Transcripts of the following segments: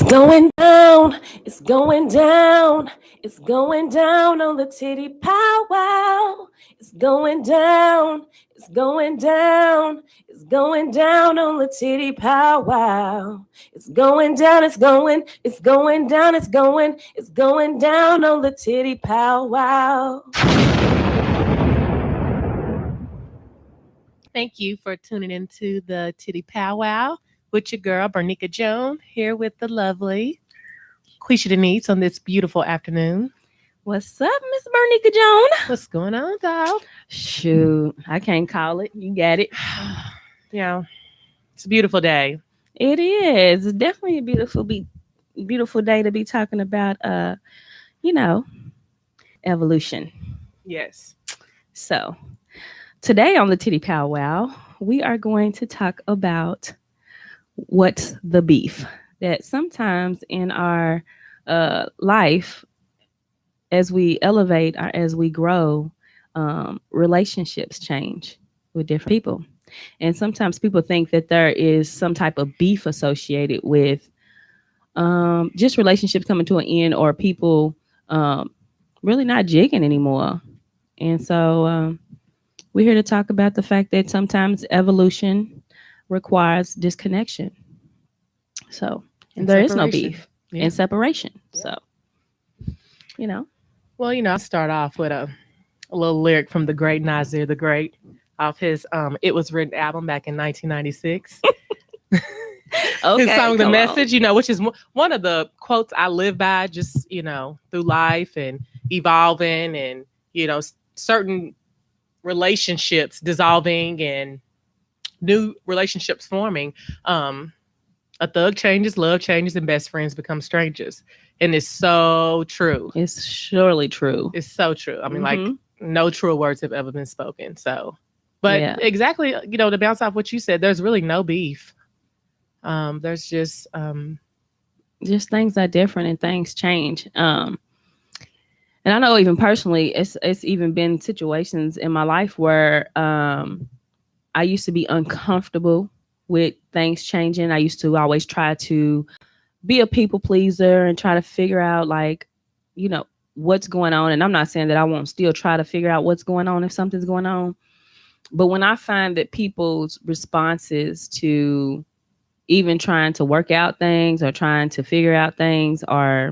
going down, it's going down, it's going down on the Tiddy Pow Wow. It's going down, it's going down, it's going down on the Tiddy Pow Wow. It's going down, it's going down, it's going down on the Tiddy Pow Wow. Thank you for tuning into the Tiddy Pow Wow with your girl, Bernica Joan, here with the lovely Quisha Denise on this beautiful afternoon. What's up, Miss Bernica Joan? What's going on, dog? Shoot, I can't call it. You got it. Yeah, it's a beautiful day. It is. It's definitely a beautiful day to be talking about, evolution. Yes. So today on the Tiddy Pow Wow, we are going to talk about what's the beef that sometimes in our life, as we elevate or as we grow, relationships change with different people. And sometimes people think that there is some type of beef associated with just relationships coming to an end or people really not jigging anymore. And so we're here to talk about the fact that sometimes evolution requires disconnection. So, and there is no beef and separation. Yeah. So, Well, I'll start off with a little lyric from the great Nasir the Great off his It Was Written album back in 1996. Okay, his song The Message, which is one of the quotes I live by just, through life and evolving and, certain relationships dissolving and new relationships forming. A thug changes, love changes, and best friends become strangers. And it's so true. It's surely true. It's so true. I mean, like, no truer words have ever been spoken. So, but exactly, to bounce off what you said, there's really no beef. There's just things are different and things change. And I know even personally, it's even been situations in my life where I used to be uncomfortable with things changing. I used to always try to be a people pleaser and try to figure out what's going on. And I'm not saying that I won't still try to figure out what's going on if something's going on. But when I find that people's responses to even trying to work out things or trying to figure out things are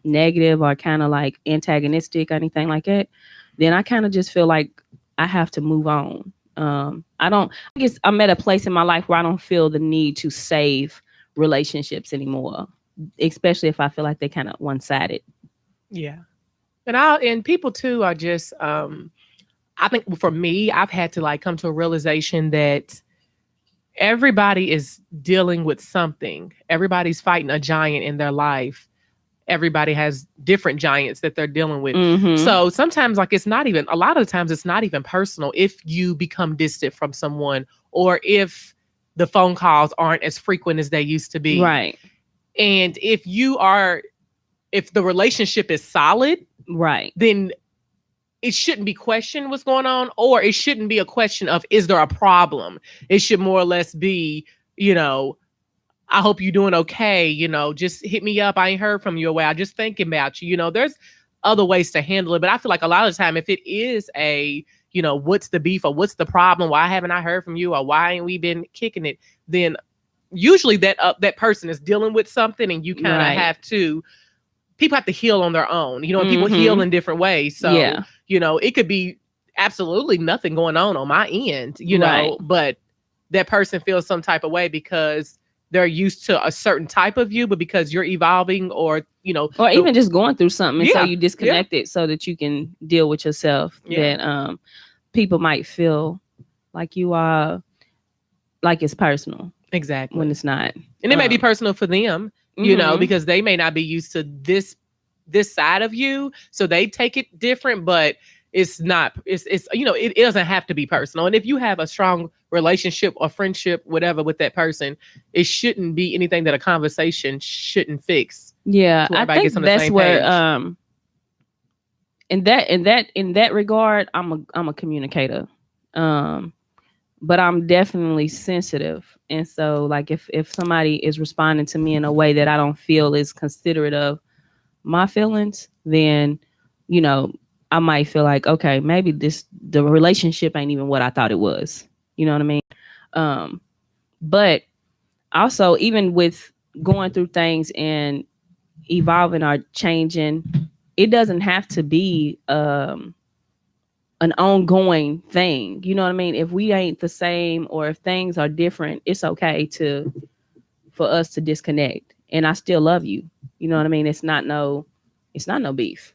negative or kind of like antagonistic or anything like that, then I kind of just feel like I have to move on. I guess I'm at a place in my life where I don't feel the need to save relationships anymore, especially if I feel like they're kind of one-sided. Yeah. And people too are just, I think for me, I've had to come to a realization that everybody is dealing with something. Everybody's fighting a giant in their life. Everybody has different giants that they're dealing with. Mm-hmm. So sometimes a lot of the times it's not even personal if you become distant from someone or if the phone calls aren't as frequent as they used to be. Right. And if the relationship is solid, right, then it shouldn't be questioned what's going on, or it shouldn't be a question of, is there a problem? It should more or less be, I hope you're doing okay. Just hit me up. I ain't heard from you a while. Just thinking about you. There's other ways to handle it. But I feel like a lot of the time, if it is what's the beef or what's the problem? Why haven't I heard from you? Or why ain't we been kicking it? Then usually that person is dealing with something, and you kind of have to, people have to heal on their own, and people heal in different ways. So, it could be absolutely nothing going on my end, but that person feels some type of way because they're used to a certain type of you, but because you're evolving or even just going through something. And so you disconnect it so that you can deal with yourself. Yeah. That people might feel like you are, like it's personal. Exactly. When it's not. And it may be personal for them, because they may not be used to this side of you. So they take it different, but it's not, it doesn't have to be personal. And if you have a strong relationship or friendship, whatever, with that person, it shouldn't be anything that a conversation shouldn't fix. Yeah. I think that's where, in that regard, I'm a communicator. but I'm definitely sensitive. And so like if somebody is responding to me in a way that I don't feel is considerate of my feelings, then you know, I might feel like, okay, maybe the relationship ain't even what I thought it was. You know what I mean? Um, but also even with going through things and evolving or changing, it doesn't have to be an ongoing thing. You know what I mean? If we ain't the same or if things are different, it's okay to for us to disconnect. And I still love you. You know what I mean? It's not no beef.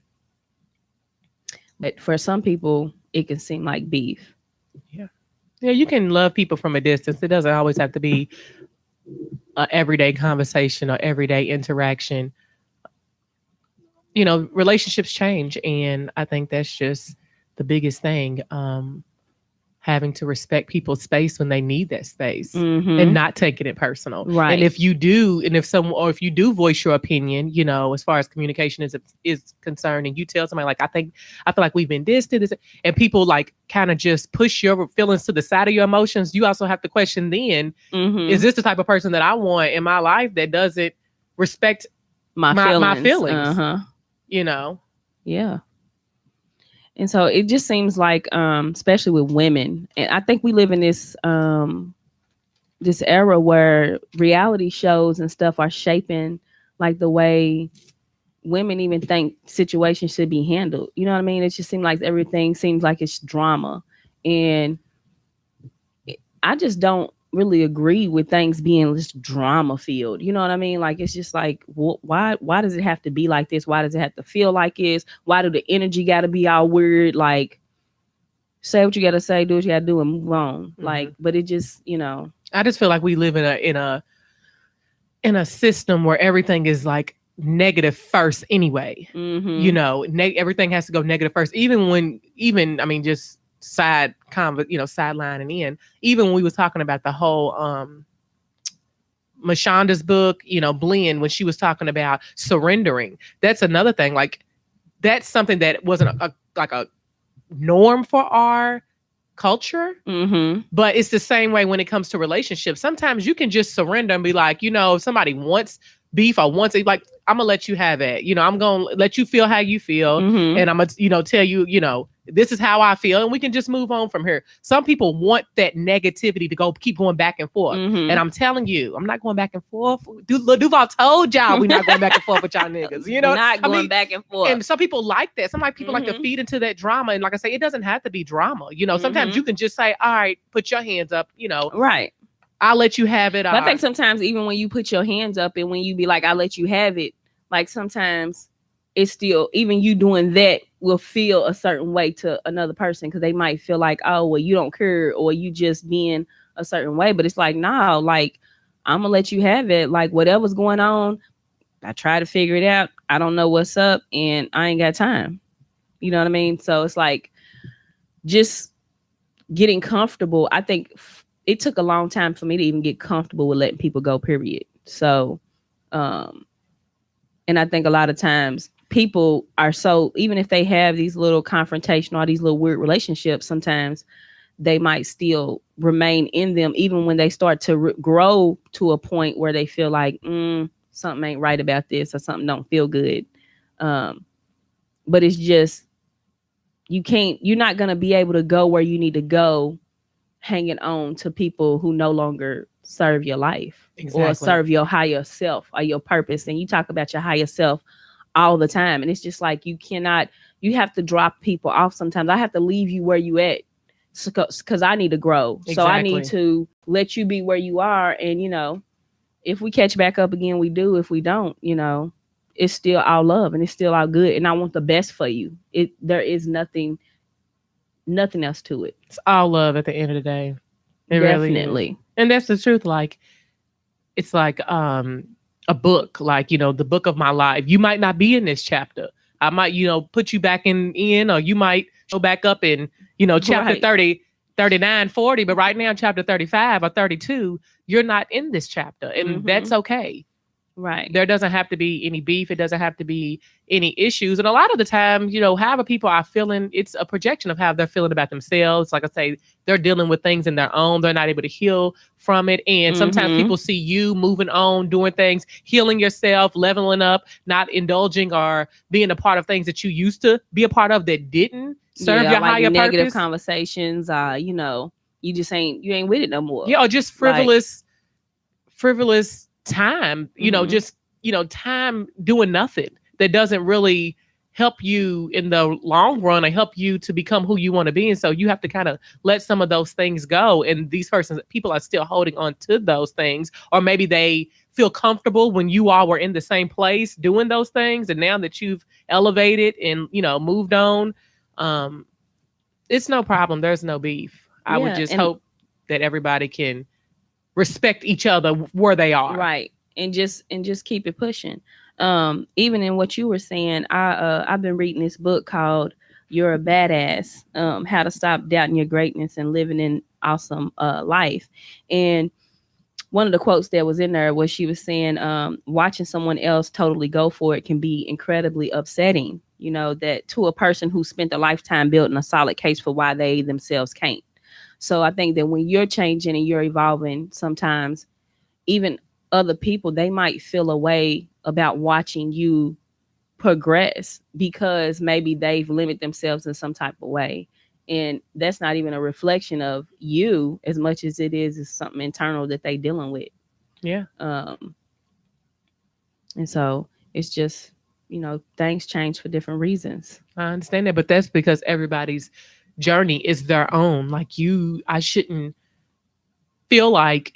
But for some people it can seem like beef. Yeah. Yeah, you can love people from a distance. It doesn't always have to be a everyday conversation or everyday interaction. You know, relationships change, and I think that's just the biggest thing. Having to respect people's space when they need that space and Mm-hmm. not taking it personal. And Right. if you do, and if some, or if you do voice your opinion, you know, as far as communication is concerned, and you tell somebody like, I feel like we've been this, and people like kind of just push your feelings to the side of your emotions, you also have to question then, is Mm-hmm. this the type of person that I want in my life that doesn't respect My my feelings. feelings, Uh-huh. you know? Yeah. And so it just seems like especially with women, and I think we live in this era where reality shows and stuff are shaping like the way women even think situations should be handled. You know what I mean? It just seems like everything seems like it's drama. And I just don't really agree with things being just drama filled. You know what I mean? Like it's just like why does it have to be like this? Why does it have to feel like this? Why do the energy got to be all weird? Like say what you got to say, do what you got to do, and move on. Mm-hmm. Like, but it just you know. I just feel like we live in a system where everything is like negative first anyway. You Mm-hmm. know, everything has to go negative first. Even I mean, just sidelining in. Even when we was talking about the whole Mashonda's book, you know, Blend, when she was talking about surrendering. That's another thing. Like that's something that wasn't like a norm for our culture. Mm-hmm. But it's the same way when it comes to relationships. Sometimes you can just surrender and be like, you know, if somebody wants beef or wants it, like, I'm gonna let you have it. You know, I'm gonna let you feel how you feel. Mm-hmm. And I'm gonna, you know, tell you, you know, this is how I feel. And we can just move on from here. Some people want that negativity to keep going back and forth. And Mm-hmm. I'm telling you, I'm not going back and forth. Duval told y'all we're not going back and forth with y'all niggas. You know, Not I going mean, back and forth. and some people like that. Some like people like to Mm-hmm. feed into that drama. And like I say, it doesn't have to be drama. You know, sometimes you Mm-hmm. can just say, all right, put your hands up. You know, Right. I'll let you have it. But I think sometimes even when you put your hands up and when you be like, I let you have it, like sometimes it's still, even you doing that will feel a certain way to another person because they might feel like, oh, well, you don't care or you just being a certain way. But it's like, no, like, I'm going to let you have it. Like, whatever's going on, I try to figure it out. I don't know what's up and I ain't got time. You know what I mean? So it's like just getting comfortable. I think it took a long time for me to even get comfortable with letting people go, period. So, um, and I think a lot of times people are so, even if they have these little confrontational, these little weird relationships, sometimes they might still remain in them, even when they start to grow to a point where they feel like, something ain't right about this or something don't feel good. Um, but it's just, you're not going to be able to go where you need to go hanging on to people who no longer serve your life or exactly. serve your higher self or your purpose. And you talk about your higher self all the time. And it's just like you have to drop people off sometimes. I have to leave you where you at because I need to grow. So I need Exactly. to let you be where you are. And, if we catch back up again, we do. If we don't, it's still our love and it's still our good. And I want the best for you. There is nothing else to it. It's all love at the end of the day. It really is. Definitely. And that's the truth. Like, it's like a book, like, you know, the book of my life. You might not be in this chapter. I might, you know, put you back in, or you might show back up in, you know, chapter Right. 30, 39, 40. But right now, chapter 35 or 32, you're not in this chapter. And Mm-hmm. that's okay. Right. There doesn't have to be any beef. It doesn't have to be any issues. And a lot of the time, however people are feeling, it's a projection of how they're feeling about themselves. Like I say, they're dealing with things in their own. They're not able to heal from it. And sometimes Mm-hmm. people see you moving on, doing things, healing yourself, leveling up, not indulging or being a part of things that you used to be a part of that didn't serve Yeah, your like higher negative purpose. conversations. You just ain't with it no more. Yeah, or just Like, frivolous time, mm-hmm. just, time doing nothing that doesn't really help you in the long run or help you to become who you want to be. And so you have to kind of let some of those things go. And these people are still holding on to those things, or maybe they feel comfortable when you all were in the same place doing those things. And now that you've elevated and, moved on, um, it's no problem. There's no beef. I would Yeah, just and hope that everybody can respect each other where they are. right, and just keep it pushing. Even in what you were saying, I've been reading this book called "You're a Badass: How to Stop Doubting Your Greatness and Living an Awesome Life." And one of the quotes that was in there was she was saying, watching someone else totally go for it can be incredibly upsetting. That to a person who spent a lifetime building a solid case for why they themselves can't. So I think that when you're changing and you're evolving, sometimes even other people, they might feel a way about watching you progress because maybe they've limited themselves in some type of way. And that's not even a reflection of you as much as it is something internal that they dealing with. Yeah, Um, and so it's just, things change for different reasons. I understand that, but that's because everybody's journey is their own. Like I shouldn't feel like,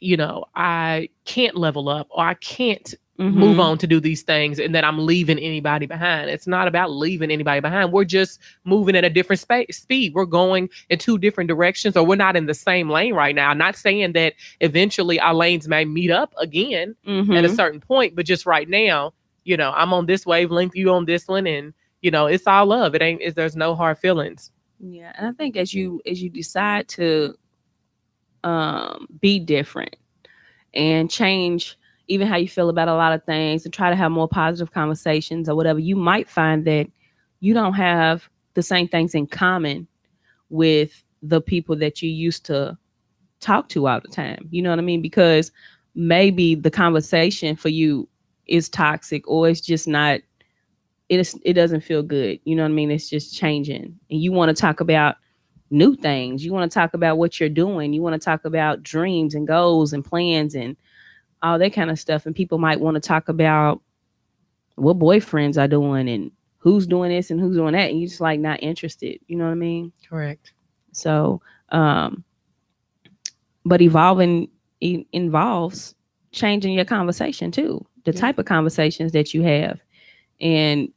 I can't level up or I can't move Mm-hmm. on to do these things and that I'm leaving anybody behind. It's not about leaving anybody behind. We're just moving at a different speed. We're going in two different directions, or we're not in the same lane right now. I'm not saying that eventually our lanes may meet up again at a Mm-hmm. certain point, but just right now, I'm on this wavelength, you on this one, and it's all love. There's no hard feelings. Yeah. And I think as you decide to be different and change even how you feel about a lot of things and try to have more positive conversations or whatever, you might find that you don't have the same things in common with the people that you used to talk to all the time. You know what I mean? Because maybe the conversation for you is toxic, or it's just not, it doesn't feel good. You know what I mean? It's just changing. And you want to talk about new things. You want to talk about what you're doing. You want to talk about dreams and goals and plans and all that kind of stuff. And people might want to talk about what boyfriends are doing and who's doing this and who's doing that. And you just like not interested. You know what I mean? Correct. So, but evolving involves changing your conversation too, the Yeah. type of conversations that you have. And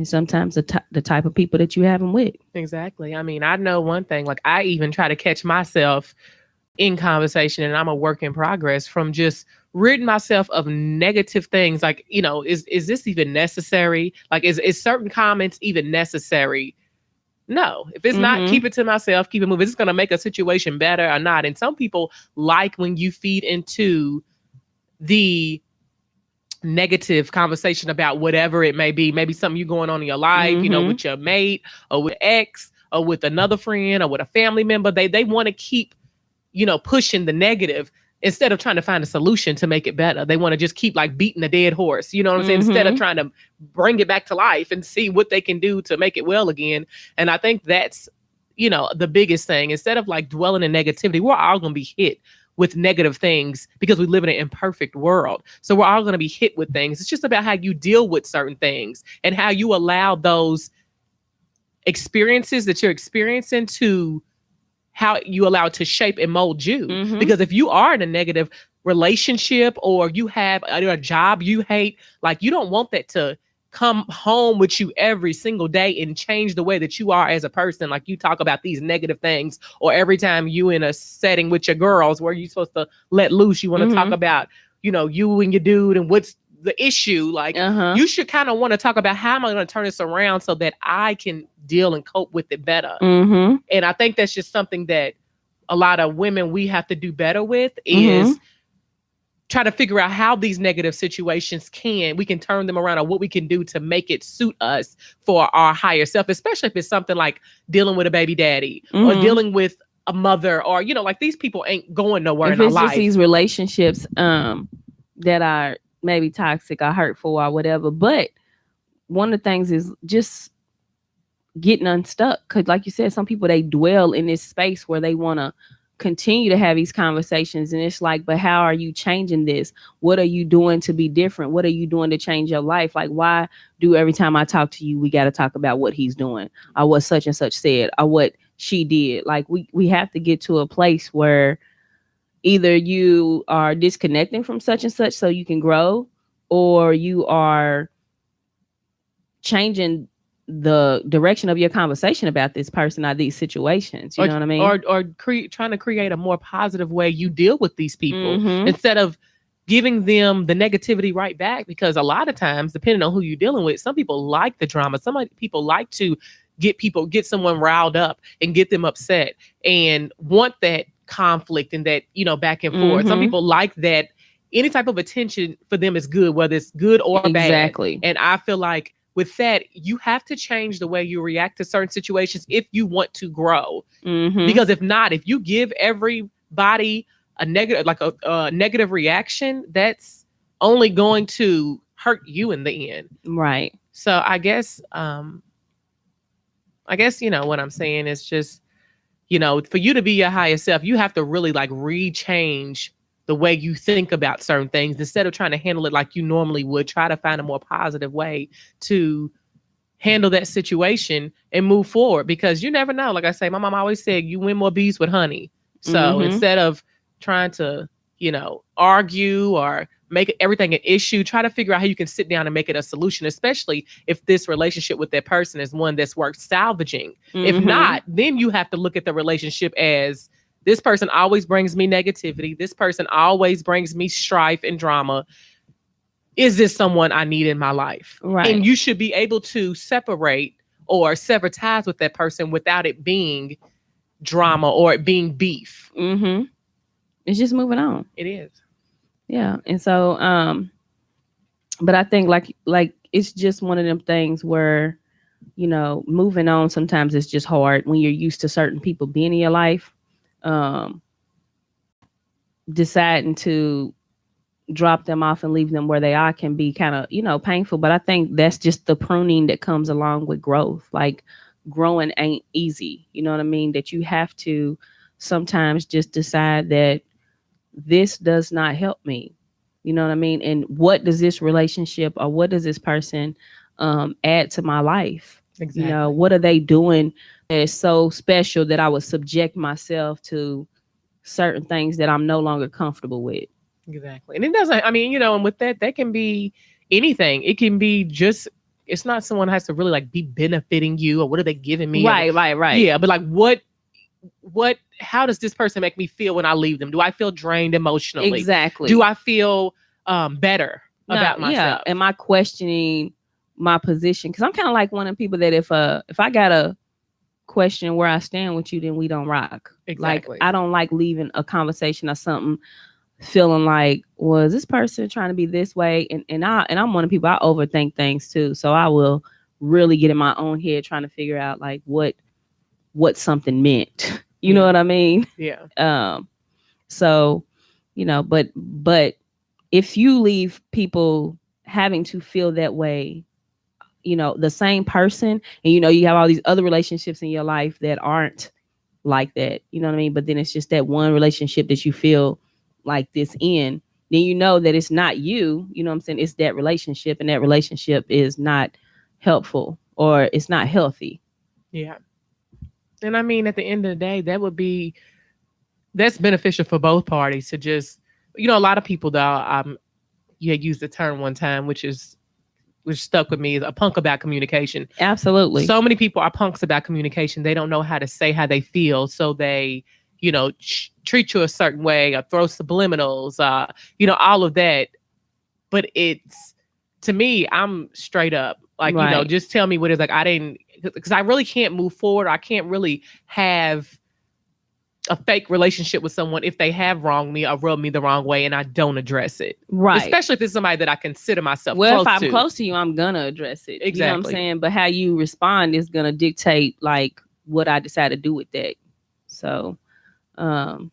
sometimes the type of people that you have them with. Exactly. I mean, I know one thing, like I even try to catch myself in conversation, and I'm a work in progress from just ridding myself of negative things. Like, is this even necessary? Like, is certain comments even necessary? No. If it's not, Mm-hmm. keep it to myself, keep it moving. Is this going to make a situation better or not? And some people like when you feed into the negative conversation about whatever it may be, maybe something you going on in your life, Mm-hmm. with your mate or with ex or with another friend or with a family member. They want to keep, pushing the negative instead of trying to find a solution to make it better. They want to just keep like beating a dead horse, you know what I'm saying? Instead of Mm-hmm. trying to bring it back to life and see what they can do to make it well again. And I think that's, the biggest thing. Instead of like dwelling in negativity, we're all going to be hit with negative things because we live in an imperfect world. So we're all going to be hit with things. It's just about how you deal with certain things and how you allow those experiences that you're experiencing to how you allow it to shape and mold you. Mm-hmm. Because if you are in a negative relationship or you have a job you hate, like you don't want that to come home with you every single day and change the way that you are as a person. Like you talk about these negative things, or every time you in a setting with your girls where you're supposed to let loose, you want to talk Mm-hmm. about, you and your dude and what's the issue. Like Uh-huh. you should kind of want to talk about how am I going to turn this around so that I can deal and cope with it better. Mm-hmm. And I think that's just something that a lot of women we have to do better with Mm-hmm. is try to figure out how these negative situations we can turn them around, or what we can do to make it suit us for our higher self, especially if it's something like dealing with a baby daddy or dealing with a mother, or, like, these people ain't going nowhere if in our it's just life. these relationships that are maybe toxic or hurtful or whatever. But one of the things is just getting unstuck, because like you said, some people, they dwell in this space where they want to continue to have these conversations, and it's like, but how are you changing this? What are you doing to be different? What are you doing to change your life? Like, why do every time I talk to you, we got to talk about what he's doing, or what such and such said, or what she did? Like, we have to get to a place where either you are disconnecting from such and such so you can grow, or you are changing the direction of your conversation about this person or these situations. You know what I mean? Or trying to create a more positive way you deal with these people, instead of giving them the negativity right back. Because a lot of times, depending on who you're dealing with, some people like the drama. Some people like to get someone riled up and get them upset and want that conflict and that, back and forth. Some people like that. Any type of attention for them is good, whether it's good or bad. Exactly. And I feel like with that, you have to change the way you react to certain situations if you want to grow. Because if not, if you give everybody a negative reaction, that's only going to hurt you in the end. Right. So I guess what I'm saying is just, for you to be your highest self, you have to really like rechange the way you think about certain things. Instead of trying to handle it like you normally would, try to find a more positive way to handle that situation and move forward, because you never know. Like I say, my mom always said, you win more bees with honey. So instead of trying to, argue or make everything an issue, try to figure out how you can sit down and make it a solution, especially if this relationship with that person is one that's worth salvaging. If not, then you have to look at the relationship as, this person always brings me negativity. This person always brings me strife and drama. Is this someone I need in my life? Right. And you should be able to separate or sever ties with that person without it being drama or it being beef. It's just moving on. It is. Yeah. And so, but I think like it's just one of them things where, moving on sometimes it's just hard when you're used to certain people being in your life. Deciding to drop them off and leave them where they are can be kind of, painful. But I think that's just the pruning that comes along with growth. Like, growing ain't easy. You know what I mean? That you have to sometimes just decide that this does not help me. You know what I mean? And what does this relationship or what does this person add to my life? Exactly. What are they doing that is so special that I would subject myself to certain things that I'm no longer comfortable with? Exactly. And it doesn't, and with that can be anything. It can be just, it's not someone has to really like be benefiting you, or what are they giving me? Right. Yeah. But like, how does this person make me feel when I leave them? Do I feel drained emotionally? Exactly. Do I feel better about myself? Yeah. Am I questioning my position? Because I'm kind of like one of the people that if I got a question where I stand with you, then we don't rock. Exactly. Like, I don't like leaving a conversation or something feeling like, was this person trying to be this way? And I'm one of the people, I overthink things too. So I will really get in my own head trying to figure out like what something meant. You know what I mean? Yeah. So, but if you leave people having to feel that way, the same person, and you have all these other relationships in your life that aren't like that, you know what I mean? But then it's just that one relationship that you feel like this in, then you know that it's not you, you know what I'm saying? It's that relationship, and that relationship is not helpful or it's not healthy. Yeah. And at the end of the day, that's beneficial for both parties to just, a lot of people though, you had used the term one time, which stuck with me, is a punk about communication. Absolutely. So many people are punks about communication. They don't know how to say how they feel. So they, treat you a certain way or throw subliminals, all of that. But to me, I'm straight up. Like, right. Just tell me what it's like. Because I really can't move forward. I can't really have a fake relationship with someone if they have wronged me or rubbed me the wrong way and I don't address it. Right. Especially if it's somebody that I consider myself Well, if close I'm to. close to you, I'm gonna address it. You know what I'm Exactly. saying? But how you respond is gonna dictate like what I decide to do with that. So, um,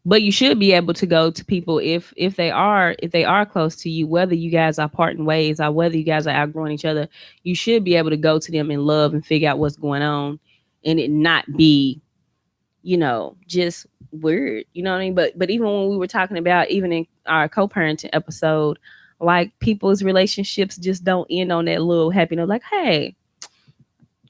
but you should be able to go to people if they are close to you, whether you guys are parting ways or whether you guys are outgrowing each other. You should be able to go to them in love and figure out what's going on, and it not be, just weird. You know what I mean? But even when we were talking about even in our co-parenting episode, like people's relationships just don't end on that little happy note. Like, hey, I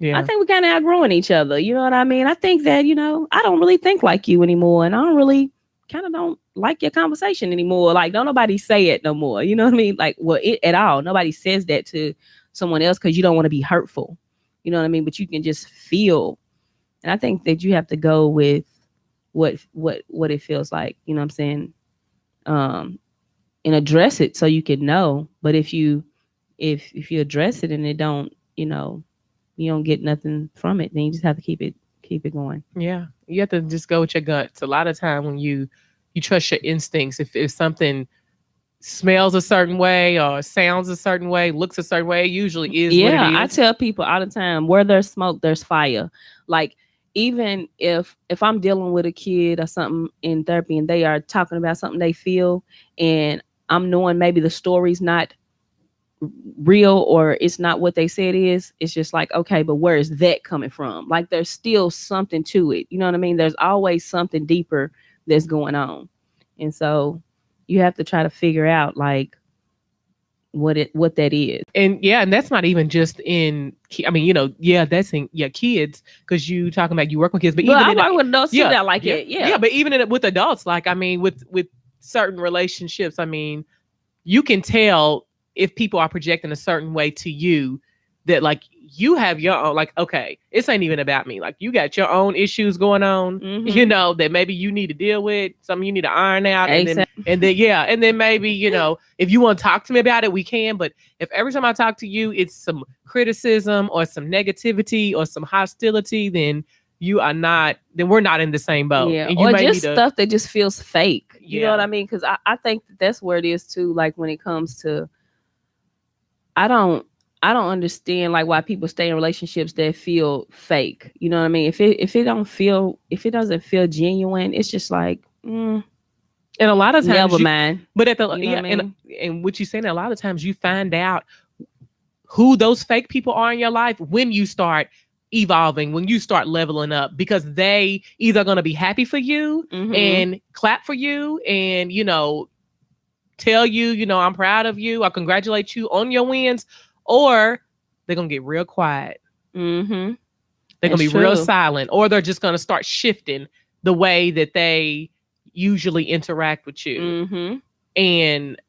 Yeah. think we're kind of outgrowing each other. You know what I mean? I think that, I don't really think like you anymore. And I don't really kind of don't like your conversation anymore. Like, don't nobody say it no more. You know what I mean? Like, well, it at all. Nobody says that to someone else because you don't want to be hurtful. You know what I mean? But you can just feel. And I think that you have to go with what it feels like. You know what I'm saying? Um, and address it so you can know. But if you address it and it don't, you don't get nothing from it, then you just have to keep it going. Yeah. You have to just go with your guts. A lot of time when you trust your instincts, if something smells a certain way or sounds a certain way, looks a certain way, it usually is what it Yeah, I is. tell people all the time, where there's smoke, there's fire. Like, even if I'm dealing with a kid or something in therapy and they are talking about something they feel, and I'm knowing maybe the story's not real or it's not what they said it is, it's just like, okay, but where is that coming from? Like, there's still something to it. You know what I mean? There's always something deeper that's going on. And so you have to try to figure out like what that is. And yeah, and that's not even just in, I mean, yeah, that's in, yeah, kids, because you talking about you work with kids, but But even I in, work with adults too yeah, that like yeah, it. yeah, Yeah. but even with adults, like, I mean, with certain relationships, I mean, you can tell if people are projecting a certain way to you, that like you have your own, like, okay, this ain't even about me. Like, you got your own issues going on, Mm-hmm. that maybe you need to deal with, something you need to iron out. ASAP. And then, yeah. And then maybe, if you want to talk to me about it, we can. But if every time I talk to you, it's some criticism or some negativity or some hostility, then then we're not in the same boat. Yeah. And you Or may need just to, stuff that just feels fake. You know what yeah. I mean? Because I think that's where it is too. Like, when it comes to, I don't I don't understand like why people stay in relationships that feel fake. You know what I mean? If it doesn't feel genuine, it's just like, And a lot of never times mind. but at the, You know what yeah, I mean? and what you saying, a lot of times you find out who those fake people are in your life when you start evolving, when you start leveling up, because they either going to be happy for you and clap for you and, tell you, I'm proud of you, I congratulate you on your wins, or they're going to get real quiet. Mm-hmm. They're going That's to be real true. silent, or they're just going to start shifting the way that they usually interact with you. Mm-hmm. And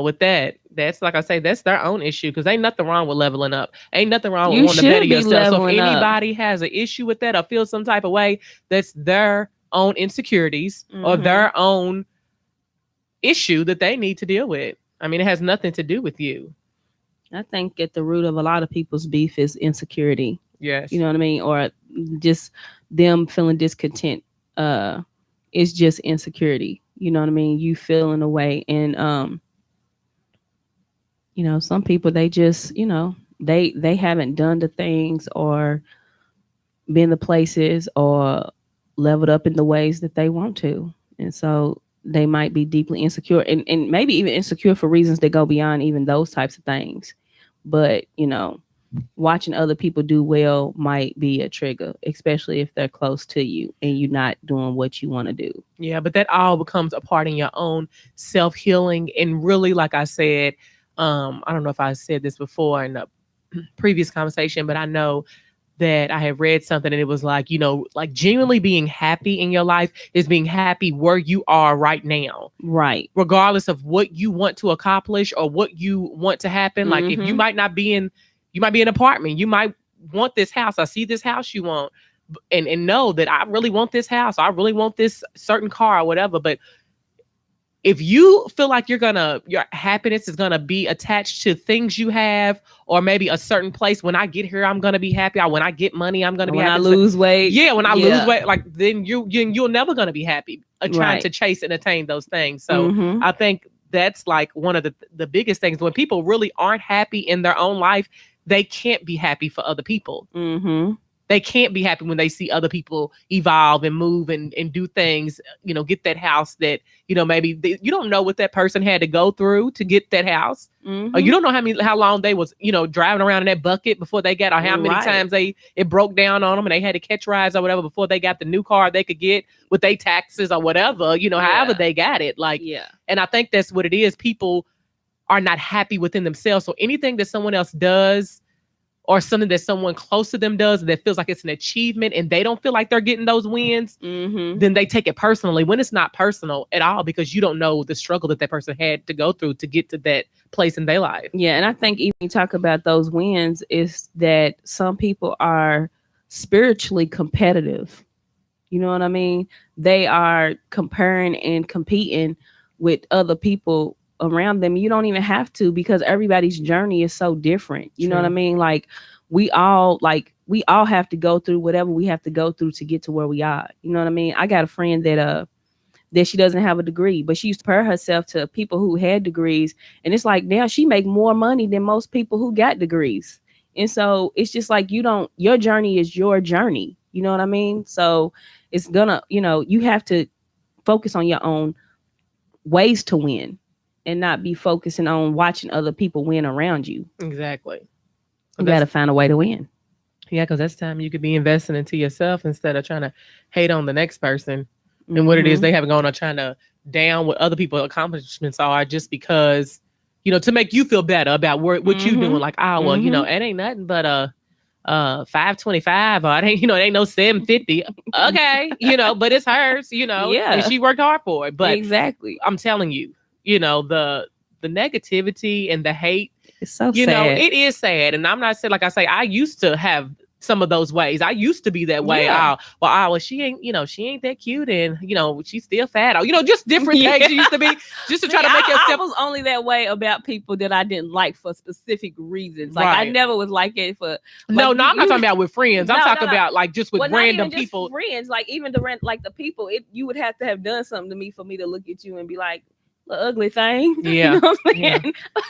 with that's like I say, that's their own issue, because ain't nothing wrong with leveling up. Ain't nothing wrong with You wanting to better should be yourself. So if leveling up. anybody has an issue with that or feels some type of way, that's their own insecurities or their own issue that they need to deal with. I mean, it has nothing to do with you. I think at the root of a lot of people's beef is insecurity. Yes. You know what I mean? Or just them feeling discontent. It's just insecurity. You know what I mean? You feeling a way. And some people, they just, they haven't done the things or been the places or leveled up in the ways that they want to. And so they might be deeply insecure, and maybe even insecure for reasons that go beyond even those types of things. But, watching other people do well might be a trigger, especially if they're close to you and you're not doing what you want to do. Yeah, but that all becomes a part in your own self-healing. And really, like I said, I don't know if I said this before in a previous conversation, but I know that I had read something and it was like, like genuinely being happy in your life is being happy where you are right now. Right. Regardless of what you want to accomplish or what you want to happen. Like, if you might be in an apartment, you might want this house. I see this house you want, and know that I really want this house. I really want this certain car or whatever. But if you feel like your happiness is gonna be attached to things you have, or maybe a certain place. When I get here, I'm gonna be happy. Or when I get money, I'm gonna be When I happy. lose weight, Yeah, when I lose yeah, weight, like then you're never gonna be happy trying right. to chase and attain those things. So Mm-hmm. I think that's like one of the biggest things. When people really aren't happy in their own life, they can't be happy for other people. Mm-hmm. They can't be happy when they see other people evolve and move and do things, get that house that, maybe you don't know what that person had to go through to get that house. Or you Mm-hmm. don't know how long they was, driving around in that bucket before they got, or how many Right. times it broke down on them and they had to catch rides or whatever before they got the new car they could get with their taxes or whatever, however Yeah. they got it. Like, Yeah. and I think that's what it is. People are not happy within themselves. So anything that someone else does, or something that someone close to them does that feels like it's an achievement and they don't feel like they're getting those wins, Mm-hmm. then they take it personally when it's not personal at all, because you don't know the struggle that person had to go through to get to that place in their life. Yeah, and I think even you talk about those wins is that some people are spiritually competitive. You know what I mean? They are comparing and competing with other people around them. You don't even have to, because everybody's journey is so different. You know what I True. mean? Like we all have to go through whatever we have to go through to get to where we are. You know what I mean? I got a friend that she doesn't have a degree, but she used to compare herself to people who had degrees. And it's like now she make more money than most people who got degrees. And so it's just like your journey is your journey. You know what I mean? So it's gonna, you have to focus on your own ways to win and not be focusing on watching other people win around you. Exactly. You got to find a way to win. Yeah, because that's time you could be investing into yourself instead of trying to hate on the next person and what it is Mm-hmm. they have going on, trying to down what other people's accomplishments are just because, to make you feel better about what you doing. Like, well, Mm-hmm. it ain't nothing but 525, or it ain't, it ain't no 750. Okay, but it's hers, and Yeah, she worked hard for it. But exactly. I'm telling you, the negativity and the hate, It's so sad. it is sad. And I'm not saying, like I say, I used to have some of those ways. I used to be that way. Yeah. Well, she ain't, she ain't that cute, and she's still fat. Or, just different Yeah. things you used to be, just to try to make I yourself. was only that way about people that I didn't like for specific reasons. Like I Right. never was like it for. No, I'm not talking about with friends. I'm No, talking no. about like just with Well, not random even just people. friends. Like even the people. You would have to have done something to me for me to look at you and be like, the ugly thing. Yeah. You know what I'm saying? Yeah.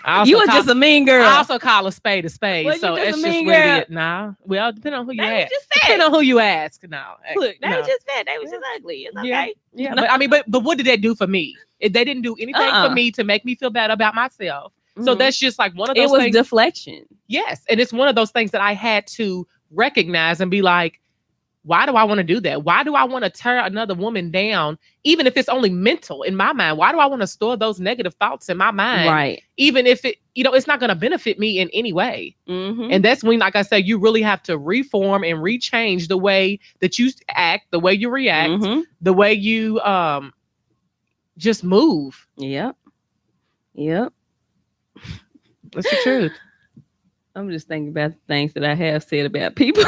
I You also were just a mean girl. I also call a spade a spade. Was you So just it's a just mean what girl? it is. Nah. Well, depending on who you They was ask. just fat. Depending on who you ask. No. Look, they no. was just fat. They was just ugly. It's okay. Yeah. Yeah. But I mean, but what did that do for me? They didn't do anything for me to make me feel bad about myself. So that's just like one of those It was things. deflection. Yes. And it's one of those things that I had to recognize and be like, why do I want to do that? Why do I want to tear another woman down, even if it's only mental in my mind? Why do I want to store those negative thoughts in my mind? Right. Even if it, it's not going to benefit me in any way. Mm-hmm. And that's when, like I said, you really have to reform and rechange the way that you act, the way you react, the way you just move. Yep. Yep. That's the truth. I'm just thinking about the things that I have said about people.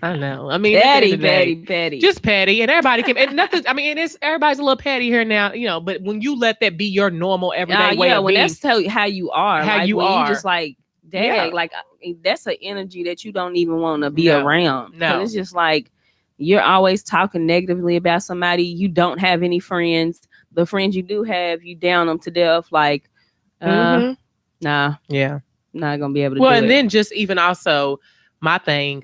I know. I mean, petty. Just petty, and everybody can. And nothing. I mean, everybody's a little petty here now, But when you let that be your normal everyday way of when being, that's how you are, how like, you when are, you just like, dang, Yeah. like that's an energy that you don't even want to be around. No, it's just like you're always talking negatively about somebody. You don't have any friends. The friends you do have, you down them to death. Like, nah, yeah, not gonna be able to. Well, do and it. then just even also my thing,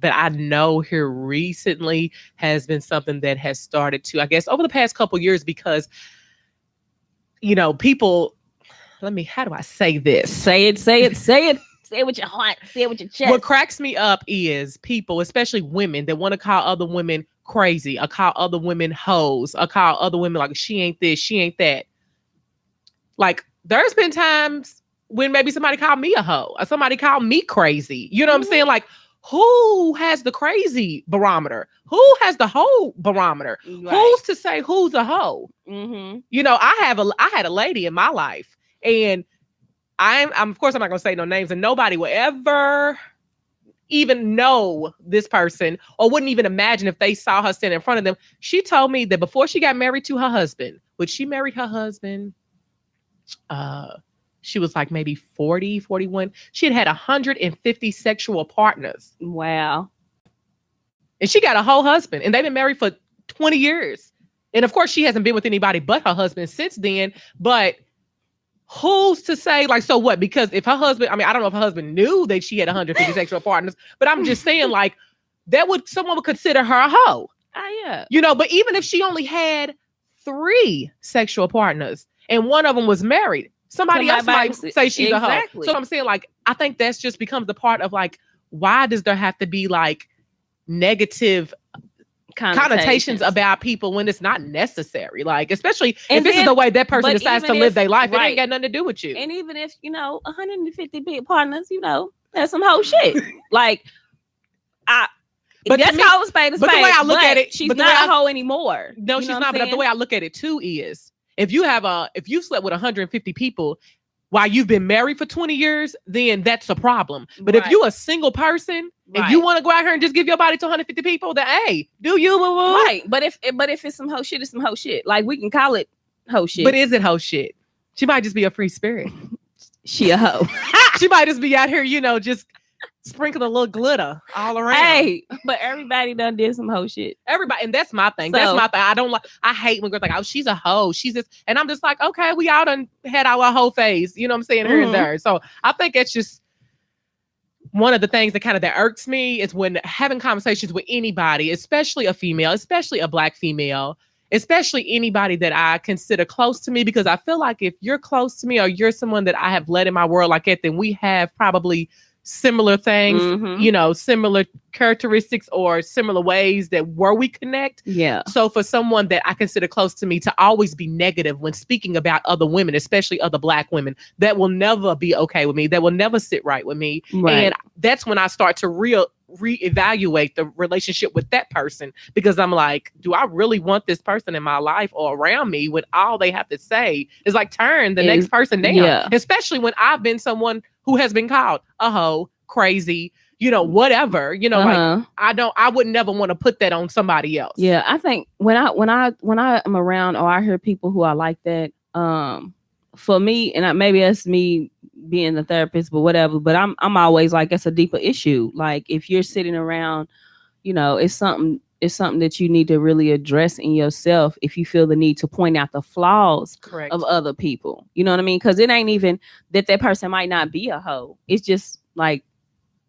that I know here recently has been something that has started to, I guess, over the past couple of years, because, people, how do I say this? Say it. Say it with your heart. Say it with your chest. What cracks me up is people, especially women, that want to call other women crazy, or call other women hoes, or call other women like, she ain't this, she ain't that. Like, there's been times when maybe somebody called me a hoe, or somebody called me crazy. You know what I'm saying? Like, who has the crazy barometer? Who has the hoe barometer? Right. Who's to say who's a hoe? I had a lady in my life, and I'm of course I'm not gonna say no names, and nobody will ever even know this person or wouldn't even imagine if they saw her standing in front of them. She told me that before she got married to her husband, which she married her husband, uh, she was like maybe 40, 41. She had 150 sexual partners. Wow. And she got a whole husband, and they've been married for 20 years. And of course, she hasn't been with anybody but her husband since then. But who's to say, like, so what? Because if her husband, I mean, I don't know if her husband knew that she had 150 sexual partners, but I'm just saying, like, someone would consider her a hoe. Yeah. You know, but even if she only had 3 sexual partners and one of them was married, somebody else might say she's a hoe. So I'm saying, like, I think that's just becomes the part of, like, why does there have to be, like, negative connotations about people when it's not necessary? Like, especially if this is the way that person decides to live their life, it ain't got nothing to do with you. And even if, 150 big partners, that's some whole shit. Like, but that's how it's paid. But the way I look at it, she's not a hoe anymore. No, she's not. But the way I look at it too is, if you slept with 150 people while you've been married for 20 years, then that's a problem. But if you're a single person and you want to go out here and just give your body to 150 people, then hey, do you? Right. But if it's some hoe shit, it's some hoe shit. Like, we can call it hoe shit. But is it hoe shit? She might just be a free spirit. She a hoe. She might just be out here, just sprinkle a little glitter all around. Hey, but everybody done did some hoe shit. Everybody, and that's my thing. That's my thing. I hate when girls like, oh, she's a hoe. She's this, and I'm just like, okay, we all done had our hoe phase. You know what I'm saying? Here and there. So I think it's just one of the things that irks me is when having conversations with anybody, especially a female, especially a Black female, especially anybody that I consider close to me, because I feel like if you're close to me or you're someone that I have let in my world like that, then we have probably similar things, similar characteristics or similar ways that where we connect. Yeah. So for someone that I consider close to me to always be negative when speaking about other women, especially other Black women, that will never be okay with me. That will never sit right with me. Right. And that's when I start to reevaluate the relationship with that person, because I'm like, do I really want this person in my life or around me when all they have to say is like turn the next person down? Yeah. Especially when I've been someone who has been called a hoe, crazy, whatever, like I would never want to put that on somebody else. Yeah. I think when I am around or I hear people who are like that, for me, and maybe that's me being the therapist, but whatever, but I'm always like, it's a deeper issue. Like, if you're sitting around, it's something that you need to really address in yourself if you feel the need to point out the flaws of other people. You know what I mean? Because it ain't even that person might not be a hoe. It's just like,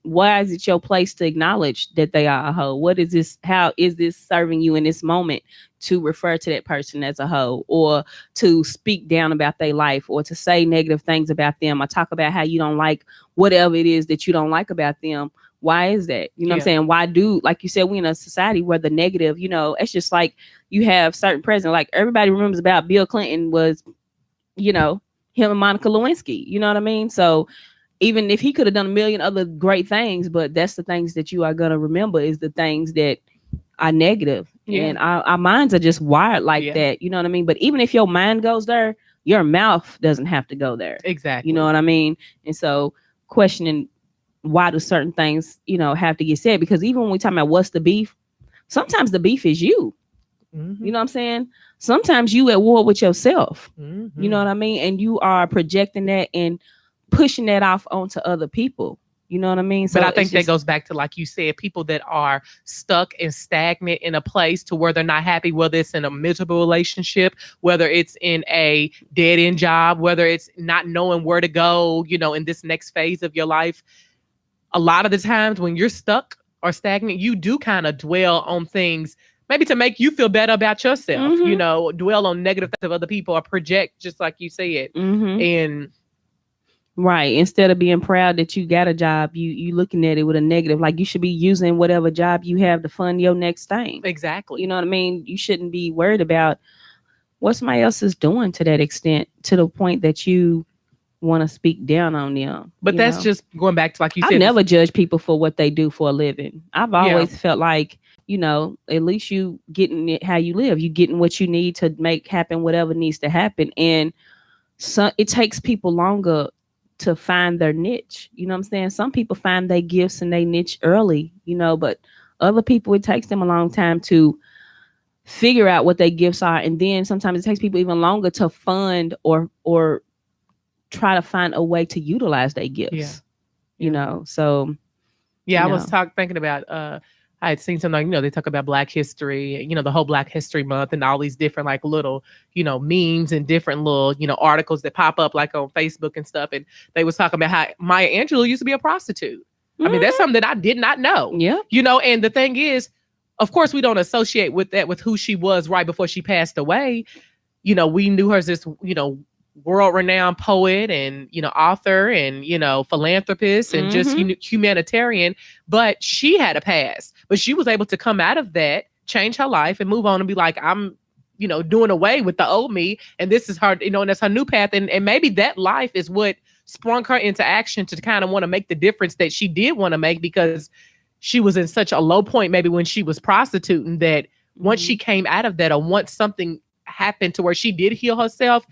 why is it your place to acknowledge that they are a hoe? What is this? How is this serving you in this moment to refer to that person as a hoe, or to speak down about their life, or to say negative things about them, or talk about how you don't like whatever it is that you don't like about them? Why is that? You know what I'm saying? Why like you said, we in a society where the negative, it's just like you have certain presidents, like everybody remembers about Bill Clinton was, him and Monica Lewinsky. You know what I mean? So even if he could have done a million other great things, but that's the things that you are going to remember is the things that are negative. Yeah. And our minds are just wired like that. You know what I mean? But even if your mind goes there, your mouth doesn't have to go there. Exactly. You know what I mean? And so questioning, why do certain things, have to get said? Because even when we talk about what's the beef, sometimes the beef is you. Mm-hmm. You know what I'm saying? Sometimes you at war with yourself. Mm-hmm. You know what I mean? And you are projecting that and pushing that off onto other people. You know what I mean? So but I think that goes back to, like you said, people that are stuck and stagnant in a place to where they're not happy, whether it's in a miserable relationship, whether it's in a dead end job, whether it's not knowing where to go, in this next phase of your life. A lot of the times when you're stuck or stagnant, you do kind of dwell on things maybe to make you feel better about yourself, mm-hmm. Dwell on negative things of other people or project, just like you said. Mm-hmm. And right. Instead of being proud that you got a job, you looking at it with a negative. Like, you should be using whatever job you have to fund your next thing. Exactly. You know what I mean? You shouldn't be worried about what somebody else is doing to that extent, to the point that you want to speak down on them. But that's just going back to, like you said, I never judge people for what they do for a living. I've always felt like, at least you getting it how you live. You getting what you need to make happen whatever needs to happen. And so it takes people longer to find their niche. You know what I'm saying? Some people find their gifts and they niche early, but other people, it takes them a long time to figure out what their gifts are. And then sometimes it takes people even longer to fund or try to find a way to utilize their gifts. So yeah, I was thinking about I had seen something, they talk about Black history, the whole Black History Month and all these different like little, memes and different little, articles that pop up like on Facebook and stuff. And they was talking about how Maya Angelou used to be a prostitute. I mean, that's something that I did not know. Yeah. And the thing is, of course, we don't associate with that with who she was right before she passed away. We knew her as this, world-renowned poet and, author and, philanthropist and just humanitarian. But she had a past. But she was able to come out of that, change her life and move on and be like, I'm, doing away with the old me. And this is her, and that's her new path. And maybe that life is what sprung her into action to kind of want to make the difference that she did want to make, because she was in such a low point maybe when she was prostituting that once she came out of that, or once something happened to where she did heal herself,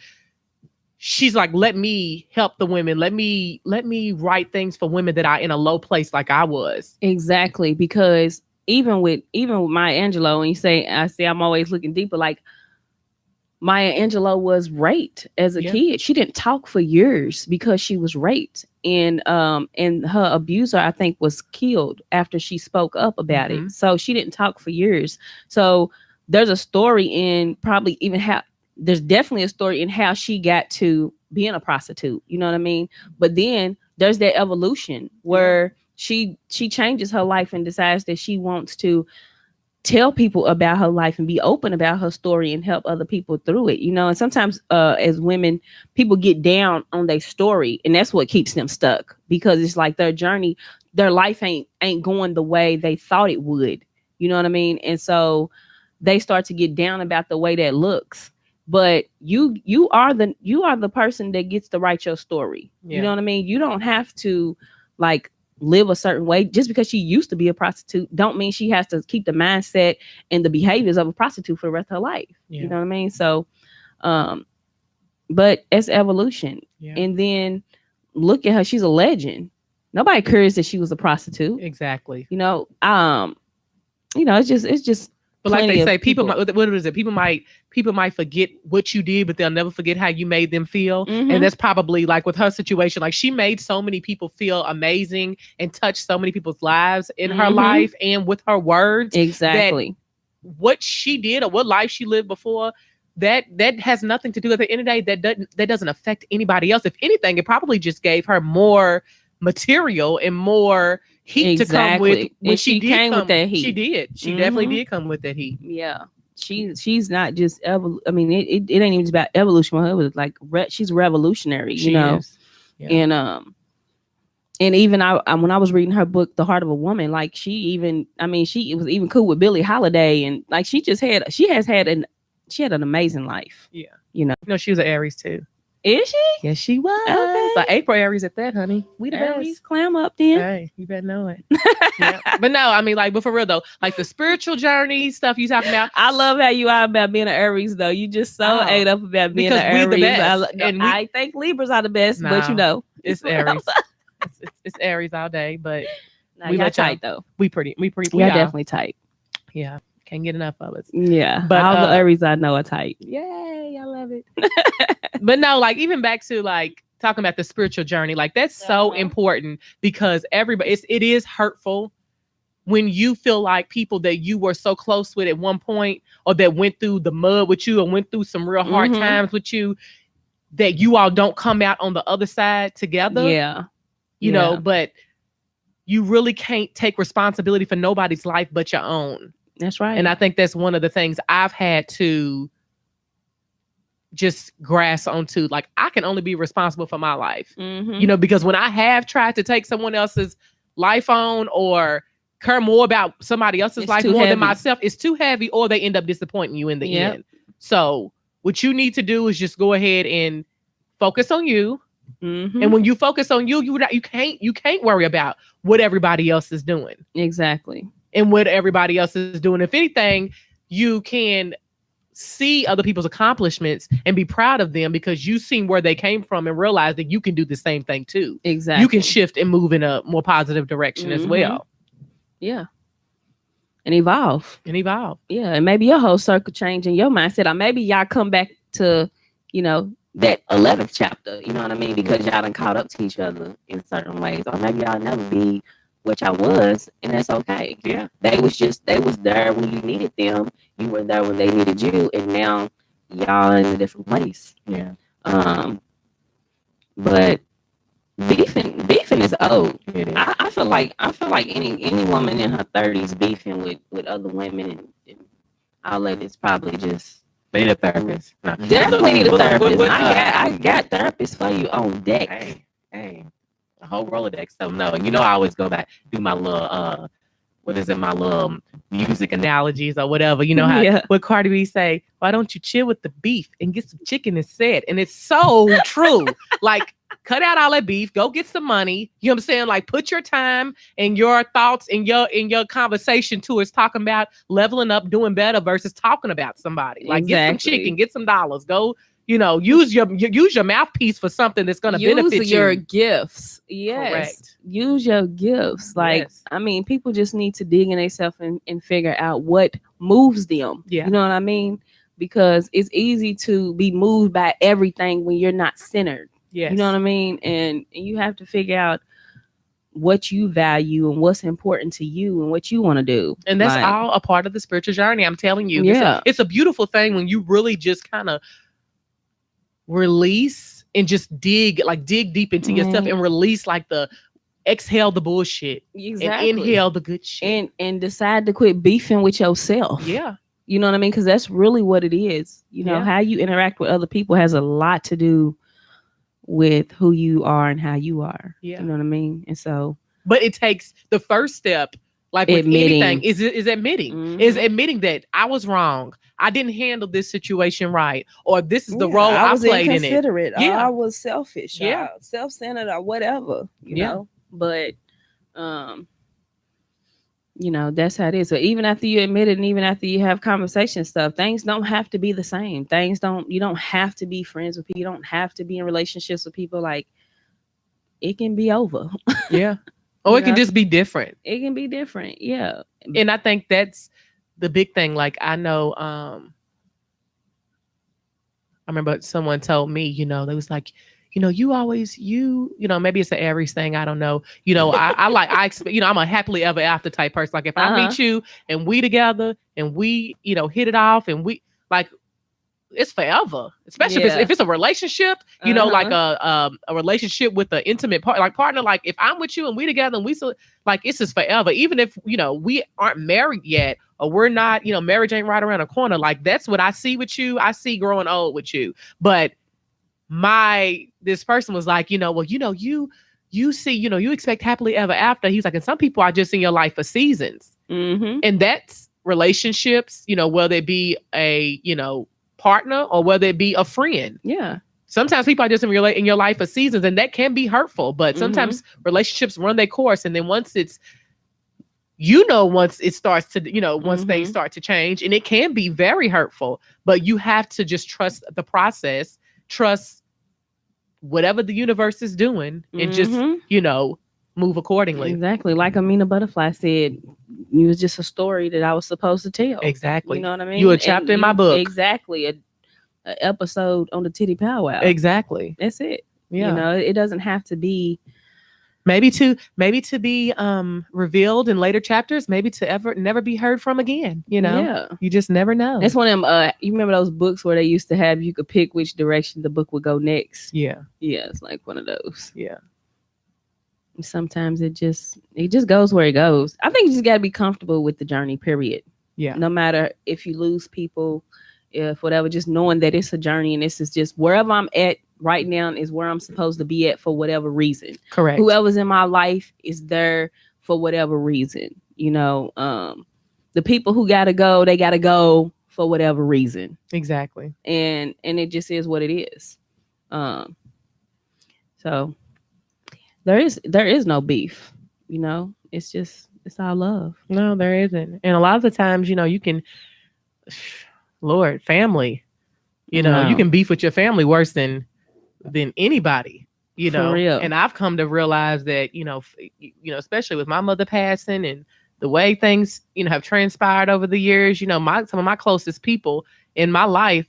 she's like, let me help the women. Let me write things for women that are in a low place like I was. Exactly. Because even with Maya Angelou, and you say, I'm always looking deeper, like Maya Angelou was raped as a kid. She didn't talk for years because she was raped. And her abuser, I think, was killed after she spoke up about it. So she didn't talk for years. So there's a story in probably even how, there's definitely a story in how she got to being a prostitute. You know what I mean? But then there's that evolution where she changes her life and decides that she wants to tell people about her life and be open about her story and help other people through it. And sometimes as women, people get down on their story, and that's what keeps them stuck, because it's like their journey, their life ain't going the way they thought it would. You know what I mean? And so they start to get down about the way that looks. But you are the person that gets to write your story. You know what I mean? You don't have to like live a certain way. Just because she used to be a prostitute don't mean she has to keep the mindset and the behaviors of a prostitute for the rest of her life. You know what I mean? So but it's evolution. And then look at her, she's a legend. Nobody cares that she was a prostitute. Exactly. It's just but like they say, people might, what is it? People might forget what you did, but they'll never forget how you made them feel. And that's probably like with her situation. Like she made so many people feel amazing and touched so many people's lives in her life and with her words. Exactly. What she did or what life she lived before, that has nothing to do with, at the end of the day, that doesn't affect anybody else. If anything, it probably just gave her more material and more heat to come with when she came with that heat. She did. She definitely did come with that heat. Yeah. She's not just it ain't even just about evolution. It was like she's revolutionary, she is. Yeah. And even I when I was reading her book, The Heart of a Woman, like she was even cool with Billie Holiday, and like she had an amazing life. Yeah. She was an Aries too. Is she? Yes, she was. Okay. So April Aries at that, honey. We the Aries, best. clam up then. Hey, you better know it. But no, but for real though, like the spiritual journey stuff you talking about. I love how you are about being an Aries though. You just so ate up about being an Aries. We the best. I think Libras are the best, but it's Aries. it's Aries all day, but we tight though. We pretty. We are definitely tight. Yeah. Can't get enough of it. Yeah. But all the Aries I know are tight. Yay, I love it. But no, like even back to like talking about the spiritual journey, like that's so important, because it is hurtful when you feel like people that you were so close with at one point, or that went through the mud with you or went through some real hard times with you, that you all don't come out on the other side together. Yeah. You know, but you really can't take responsibility for nobody's life but your own. That's right. And I think that's one of the things I've had to just grasp onto. Like, I can only be responsible for my life, because when I have tried to take someone else's life on or care more about somebody else's life more than myself, it's too heavy, or they end up disappointing you in the end. So what you need to do is just go ahead and focus on you. And when you focus on you, you can't worry about what everybody else is doing. Exactly. And what everybody else is doing. If anything, you can see other people's accomplishments and be proud of them because you've seen where they came from and realize that you can do the same thing too. Exactly. You can shift and move in a more positive direction as well. Yeah. And evolve. And evolve. Yeah. And maybe your whole circle change in your mindset. Or maybe y'all come back to, that 11th chapter, you know what I mean? Because y'all done caught up to each other in certain ways. Or maybe y'all never be what y'all was, and that's okay. Yeah. They was there when you needed them. You were there when they needed you, and now y'all in a different place. Yeah. But beefing is old. I feel like any woman in her 30s beefing with other women and all that is probably just they need a therapist. No. Definitely need a therapist. I got therapists for you on deck. Hey. A whole Rolodex. So no, I always go back, do my little my little music analogies or whatever. You know how what Cardi B say, why don't you chill with the beef and get some chicken instead? And it's so true. Like, cut out all that beef, go get some money. You know what I'm saying? Like, put your time and your thoughts in your conversation towards talking about leveling up, doing better versus talking about somebody. Like, get some chicken, get some dollars, go. Use your mouthpiece for something that's going to benefit you. Use your gifts. Yes. Correct. Use your gifts. Like, I mean, people just need to dig in themselves and figure out what moves them. Yeah. You know what I mean? Because it's easy to be moved by everything when you're not centered. Yes. You know what I mean? And you have to figure out what you value and what's important to you and what you want to do. And that's all a part of the spiritual journey. I'm telling you. Yeah. It's a beautiful thing when you really just kind of release and just dig deep into yourself and release exhale the bullshit. Exactly. And inhale the good shit. And decide to quit beefing with yourself. Yeah. You know what I mean? Because that's really what it is. How you interact with other people has a lot to do with who you are and how you are. Yeah. You know what I mean? And so. But it takes the first step, like with anything, is admitting. Mm-hmm. Is admitting that I was wrong. I didn't handle this situation right, or this is the role I played in it. Yeah, I was selfish. Yeah, self-centered or whatever. You know, but that's how it is. So even after you admit it, and even after you have conversation stuff, things don't have to be the same. You don't have to be friends with people. You don't have to be in relationships with people. Like, it can be over. Yeah. Or it can just be different. It can be different. Yeah. And I think that's the big thing. Like, I know, I remember someone told me, they was like, you always, maybe it's an Aries thing. I don't know. I expect, I'm a happily ever after type person. Like, if I meet you and we together and we, hit it off and we like, it's forever, especially if it's a relationship, like a relationship with an intimate partner. Like, if I'm with you and we together and we so like, it's just forever. Even if, we aren't married yet or we're not, marriage ain't right around the corner. Like, that's what I see with you. I see growing old with you. But this person was like, well, you see, you expect happily ever after. He's like, and some people are just in your life for seasons. Mm-hmm. And that's relationships, whether it be a, partner or whether it be a friend. Yeah. Sometimes people are just in your life for seasons, and that can be hurtful. But sometimes relationships run their course, and then once it's, once it starts to, once things start to change, and it can be very hurtful. But you have to just trust the process, trust whatever the universe is doing, and just move accordingly. Exactly. Like Amina Butterfly said, it was just a story that I was supposed to tell. Exactly. You know what I mean? You a chapter in my book. Exactly. A episode on the Tiddy Pow Wow. Exactly. That's it. Yeah. It doesn't have to be maybe to be revealed in later chapters, maybe to never be heard from again. Yeah. You just never know. That's one of them. You remember those books where they used to have you could pick which direction the book would go next? Yeah. Yeah, it's like one of those. Yeah. Sometimes it just goes where it goes. I think you just got to be comfortable with the journey, period. Yeah. No matter if you lose people, if whatever, just knowing that it's a journey and this is just wherever I'm at right now is where I'm supposed to be at for whatever reason. Correct. Whoever's in my life is there for whatever reason. The people who got to go, they got to go for whatever reason. Exactly. And it just is what it is. So there is no beef, it's all love. No, there isn't. And a lot of the times, you can Lord, family. You No, can beef with your family worse than anybody. for real. And I've come to realize that especially with my mother passing and the way things have transpired over the years. My some of my closest people in my life,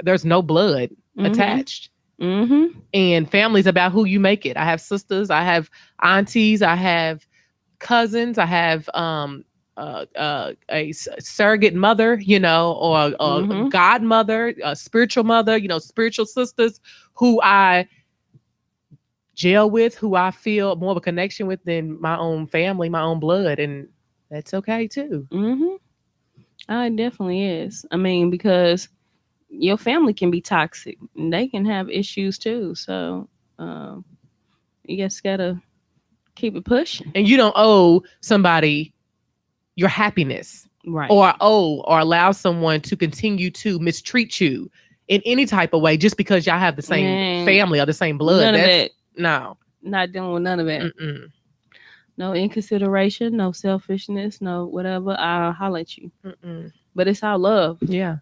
there's no blood Mm-hmm. attached. Mm-hmm. And family's about who you make it. I have sisters, I have aunties, I have cousins, I have surrogate mother, or a Mm-hmm. godmother, a spiritual mother, spiritual sisters who I gel with, who I feel more of a connection with than my own family, my own blood, and that's okay too. Mm-hmm. Oh, it definitely is. I mean, because your family can be toxic and they can have issues too. So um, you just gotta keep it pushing. And you don't owe somebody your happiness, Right. or allow someone to continue to mistreat you in any type of way just because y'all have the same Man, family or the same blood. none of That's it. no. Not dealing with none of it. Mm-mm. No inconsideration, no selfishness, no whatever. I'll holler at you. Mm-mm. But it's all love. Yeah.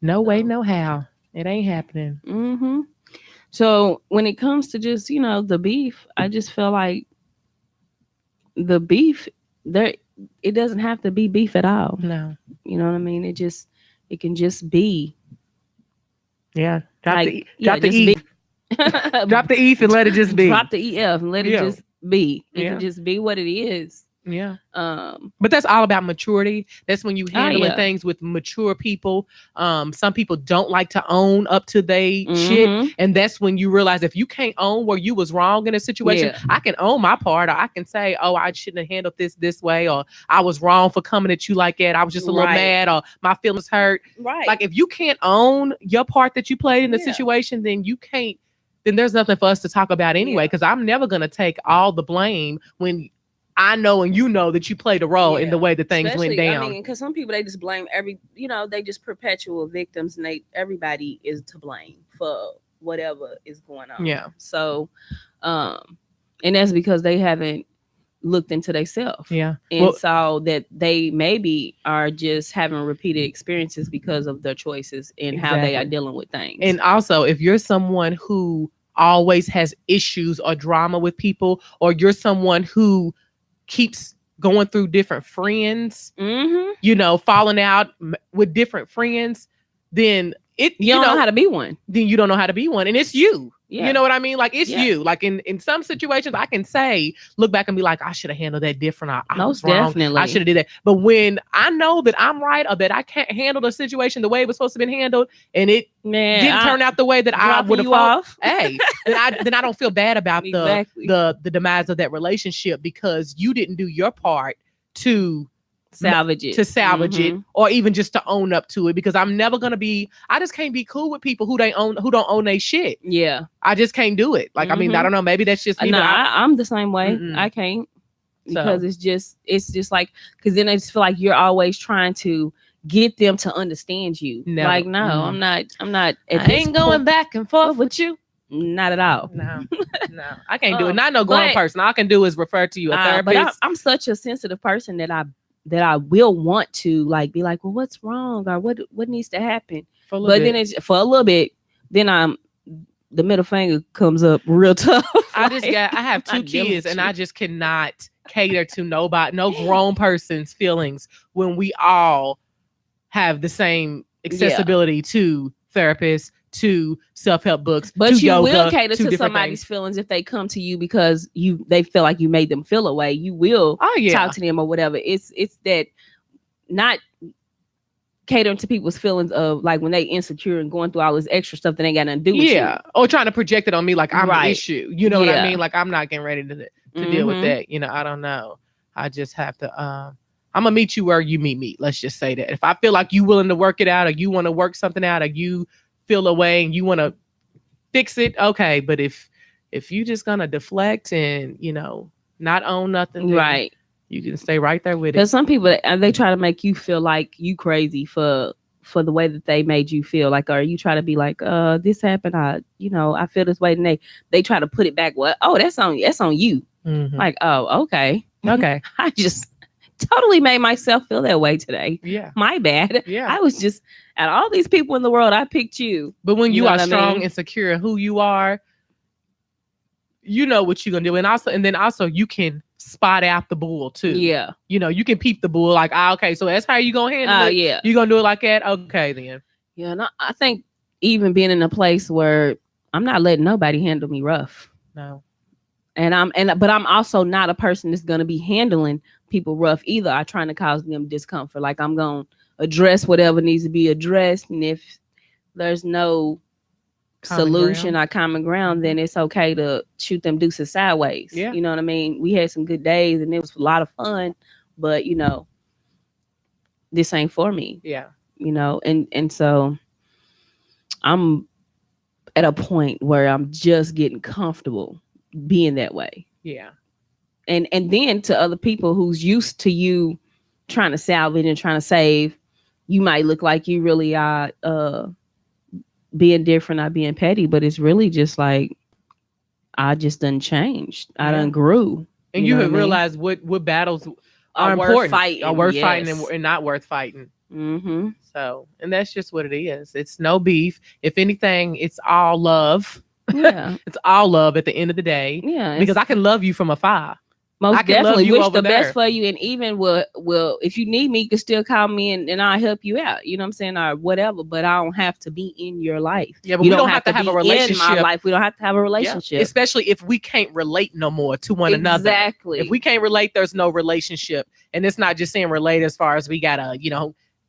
No way, So, no how. It ain't happening. mm-hmm. So when it comes to just, the beef, I just feel like the beef there, it doesn't have to be beef at all. No. You know what I mean? It can just be Yeah. like, yeah, Drop the just be. E. Drop the E and let it just be. Drop the EF and let it Yeah. just be. It Yeah. can just be what it is. Yeah. Um, But that's all about maturity. That's when you handling yeah. things with mature people. Some people don't like to own up to they shit. Mm-hmm. And that's when you realize if you can't own where you was wrong in a situation, Yeah. I can own my part. Or I can say, oh, I shouldn't have handled this way. Or I was wrong for coming at you like that. I was just a little Right. mad, or my feelings hurt. Right. Like if you can't own your part that you played in the Yeah. situation, then there's nothing for us to talk about anyway. Yeah. Because I'm never going to take all the blame when I know and you know that you played a role in the way that things went down. I mean, because some people they just blame they just perpetual victims, and everybody is to blame for whatever is going on. Yeah. So, and that's because they haven't looked into themselves. Yeah. And saw that they maybe are just having repeated experiences because of their choices and how they are Exactly. dealing with things. And also, if you're someone who always has issues or drama with people, or you're someone who keeps going through different friends, mm-hmm. Falling out with different friends, then you don't know how to be one. Then you don't know how to be one. And it's you. Yeah. You know what I mean? Like, it's Yeah. you. Like, in some situations, I can say, look back and be like, I should have handled that different. I Most was wrong. definitely. I should have did that. But when I know that I'm right, or that I can't handle the situation the way it was supposed to be handled, and it didn't turn out the way that I would have off. Hey, then I don't feel bad about Exactly. the demise of that relationship, because you didn't do your part to salvage it, it, or even just to own up to it. Because I'm never gonna be. I just can't be cool with people who don't own their shit. Yeah, I just can't do it. Like, I mean, I don't know. Maybe that's just me. No, I'm the same way. Mm-mm. I can't, because it's just like, because then I just feel like you're always trying to get them to understand you. Never. Like, no, I'm not. I ain't going back and forth with you. Not at all. No, I can't do it. Not no grown person. All I can do is refer to you a therapist. But I'm such a sensitive person that I will want to be like, well, what's wrong, or what needs to happen. Then it's for a little bit. Then the middle finger comes up real tough. I have 2 kids, and I just cannot cater to no grown person's feelings when we all have the same accessibility to therapists, to self-help books, but to you yoga, will cater to somebody's feelings if they come to you because they feel like you made them feel a way. You will talk to them or whatever. It's that, not catering to people's feelings of like when they insecure and going through all this extra stuff that ain't got nothing to do with you. Or trying to project it on me like I'm the issue. You know what I mean? Like, I'm not getting ready to deal with that. I don't know. I just have to I'm gonna meet you where you meet me. Let's just say that. If I feel like you willing to work it out, or you want to work something out, or you feel a way and you want to fix it, okay. But if you just gonna deflect and not own nothing, right, you can stay right there with it. Because some people, they try to make you feel like you crazy for the way that they made you feel. Like, or you try to be like, this happened, I feel this way, and they try to put it back. What? Oh, that's on you. Mm-hmm. Like, oh, okay. I just totally made myself feel that way today. Yeah. My bad. Yeah. I was just, out of all these people in the world, I picked you. But when you know are what I strong mean? and secure in who you are, you know what you're gonna do. And then also you can spot out the bull too. Yeah. You know, you can peep the bull like, okay, so that's how you gonna handle Oh, it. yeah. You gonna do it like that? Okay, then. Yeah. And I think even being in a place where I'm not letting nobody handle me rough. No. But I'm also not a person that's gonna be handling people rough either. I trying to cause them discomfort. Like I'm gonna address whatever needs to be addressed. And if there's no solution or common ground, then it's okay to shoot them deuces sideways. Yeah. You know what I mean? We had some good days and it was a lot of fun, but this ain't for me. Yeah. And so I'm at a point where I'm just getting comfortable being that way. Yeah. And then to other people who's used to you trying to salvage and trying to save, you might look like you really are being different, not being petty, but it's really just like I just done changed. I done grew. And you have realized what battles are worth fighting and not worth fighting. Mm-hmm. So, and that's just what it is. It's no beef. If anything, it's all love. Yeah. It's all love at the end of the day. Yeah. Because I can love you from afar. Most definitely wish the best for you. And even will if you need me, you can still call me and I'll help you out. You know what I'm saying? Or whatever. But I don't have to be in your life. Yeah, but we don't have to have a relationship. In my life. We don't have to have a relationship. Yeah. Especially if we can't relate no more to one another. Exactly. If we can't relate, there's no relationship. And it's not just saying relate as far as we gotta,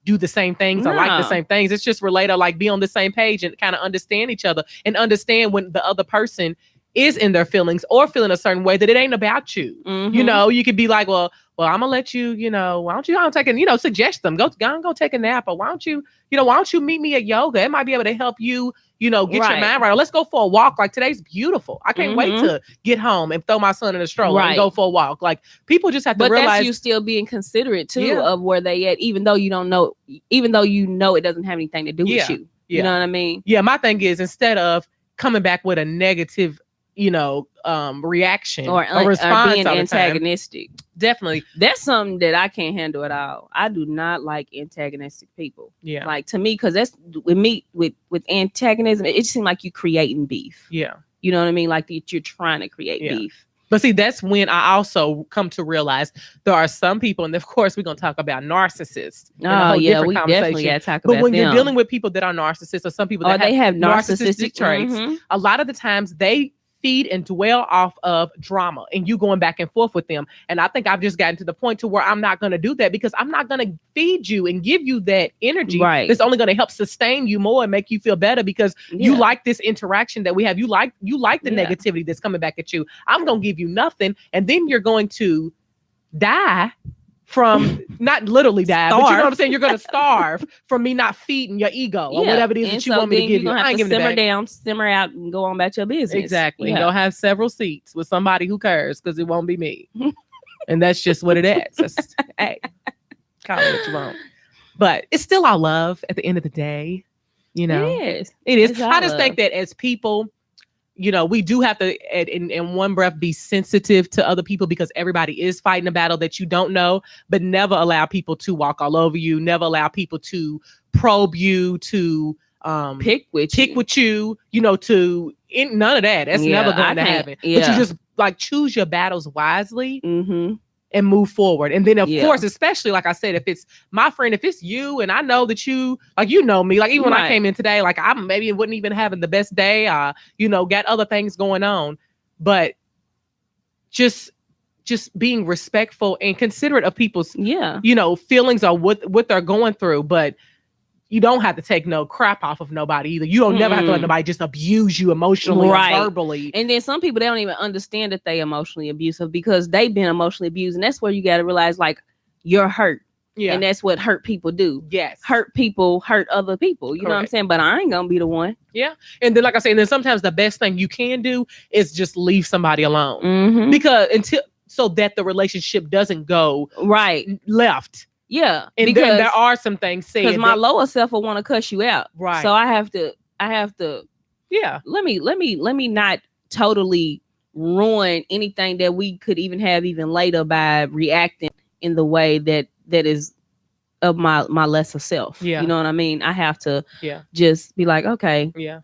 do the same things or like the same things. It's just relate or like be on the same page and kind of understand each other and understand when the other person is in their feelings or feeling a certain way that it ain't about you. Mm-hmm. You could be like, well, I'm gonna let you, why don't you go take a, suggest them, go take a nap, or why don't you meet me at yoga? It might be able to help you, get your mind right. Or let's go for a walk. Like today's beautiful. I can't wait to get home and throw my son in a stroller and go for a walk. Like people just have to realize that's you still being considerate too of where they at, even though you don't know, even though it doesn't have anything to do with you. You know what I mean? Yeah. My thing is, instead of coming back with a negative reaction or response or being antagonistic. Definitely. That's something that I can't handle at all. I do not like antagonistic people. Yeah. Like to me, because that's with me with antagonism, it seems like you creating beef. Yeah. You know what I mean? Like you're trying to create beef. But see, that's when I also come to realize there are some people, and of course we're gonna talk about narcissists. Oh yeah, we definitely gotta talk about But when them. you're dealing with people that are narcissists or some people that they have narcissistic traits, a lot of the times they feed and dwell off of drama and you going back and forth with them. And I think I've just gotten to the point to where I'm not going to do that because I'm not going to feed you and give you that energy. Right. That's only going to help sustain you more and make you feel better because you like this interaction that we have. You like the negativity that's coming back at you. I'm going to give you nothing. And then you're going to die from, not literally die, but you know what I'm saying? You're going to starve from me not feeding your ego or whatever it is that you want me to give you. I ain't giving it back. Simmer down, simmer out, and go on about your business. Exactly. Yeah. You'll have several seats with somebody who cares because it won't be me. And that's just what it is. Hey, call it what you want. But it's still our love at the end of the day. It is. I just think that as people, we do have to, in one breath, be sensitive to other people because everybody is fighting a battle that you don't know, but never allow people to walk all over you. Never allow people to probe you, to pick with you, none of that. That's never going to happen. Yeah. But you just like choose your battles wisely. And move forward. And then, of course, especially like I said, if it's my friend, if it's you and I know that you, like, know me, like even when I came in today, like I maybe wouldn't even having the best day, got other things going on, but just being respectful and considerate of people's, feelings or what they're going through. But you don't have to take no crap off of nobody either. You don't never have to let nobody just abuse you emotionally or verbally. And then some people, they don't even understand that they emotionally abusive because they've been emotionally abused. And that's where you got to realize like you're hurt. Yeah. And that's what hurt people do. Yes. Hurt people hurt other people. You know what I'm saying? But I ain't going to be the one. Yeah. And then like I say, and then sometimes the best thing you can do is just leave somebody alone. Because so that the relationship doesn't go left. Yeah, and because then there are some things said because my lower self will want to cuss you out, right? So I have to. Yeah. Let me not totally ruin anything that we could even have even later by reacting in the way that is of my lesser self. Yeah. You know what I mean? I have to Yeah. just be like, okay, Yeah.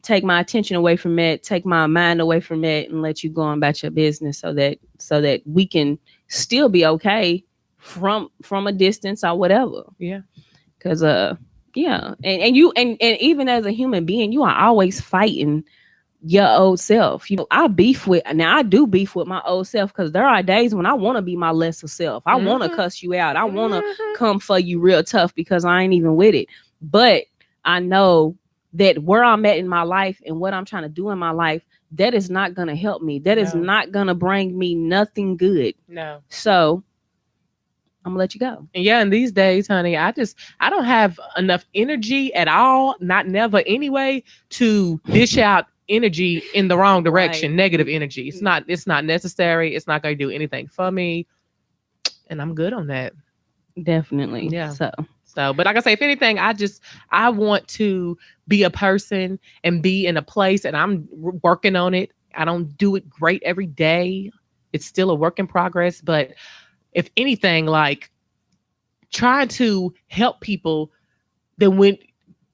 take my attention away from it, take my mind away from it, and let you go on about your business, so that we can still be okay from a distance or whatever. Yeah. Cause yeah, and even as a human being, you are always fighting your old self. I do beef with my old self, because there are days when I want to be my lesser self. I want to Mm-hmm. cuss you out. I want to Mm-hmm. come for you real tough because I ain't even with it. But I know that where I'm at in my life and what I'm trying to do in my life, that is not going to help me. That is No. not going to bring me nothing good. No. So I'm gonna let you go. And yeah, in these days, honey, I don't have enough energy at all, not never anyway, to dish out energy in the wrong direction, Right. negative energy. It's not necessary. It's not going to do anything for me, and I'm good on that. Definitely. Yeah. So So, but like I say, if anything, I want to be a person and be in a place, and I'm working on it. I don't do it great every day. It's still a work in progress, but if anything, like trying to help people, then when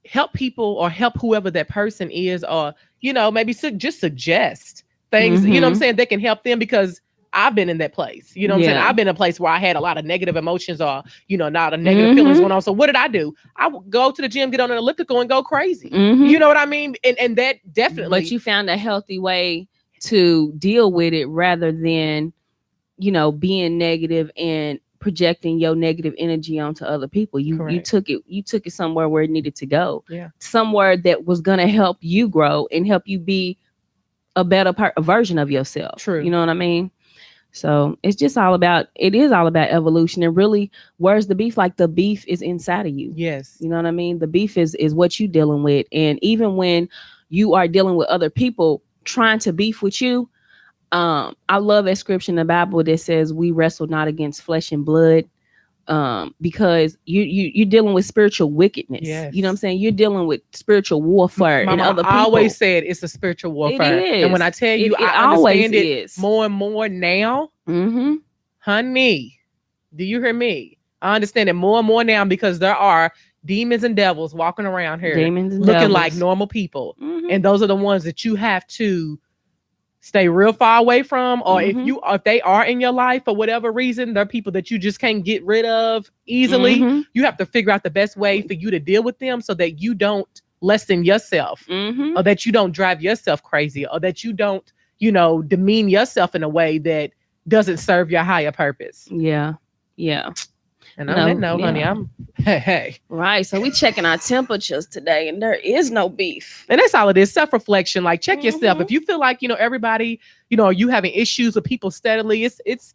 help people or help whoever that person is, or maybe just suggest things, I'm mm-hmm. saying, that can help them, because I've been in that place. I'm saying, Yeah. I've been in a place where I had a lot of negative emotions, or not a negative feelings Mm-hmm. going on. So what did I do? I would go to the gym, get on an elliptical, and go crazy. You Mm-hmm. know what I mean? And that But definitely. you found a healthy way to deal with it, rather than, being negative and projecting your negative energy onto other people. You Correct. took it somewhere where it needed to go. Yeah. Somewhere that was going to help you grow and help you be a better a version of yourself. True. You know what I mean? So it is all about evolution. And really, where's the beef? Like, the beef is inside of you. Yes. You know what I mean? The beef is what you dealing with. And even when you are dealing with other people trying to beef with you, I love that scripture in the Bible that says we wrestle not against flesh and blood. Because you're dealing with spiritual wickedness. You know what I'm Yes. saying? You're dealing with spiritual warfare My and mom other always people. said it's a spiritual It warfare. And when is. I tell It you, it I always understand it is. more and more now, Mm-hmm. honey. Do you hear me? I understand it more and more now, because there are demons and devils walking around here Demons and looking like devils. normal people. Mm-hmm. And those are the ones that you have to stay real far away from, or Mm-hmm. if they are in your life for whatever reason, they're people that you just can't get rid of easily. Mm-hmm. You have to figure out the best way for you to deal with them, so that you don't lessen yourself, Mm-hmm. or that you don't drive yourself crazy, or that you don't demean yourself in a way that doesn't serve your higher purpose. Yeah. Yeah. And on that No. note, honey, Yeah. I'm hey. Right. So we checking our temperatures today, and there is no beef. And that's all it is. Self-reflection. Like, check yourself. Mm-hmm. If you feel like, everybody, are you having issues with people steadily, it's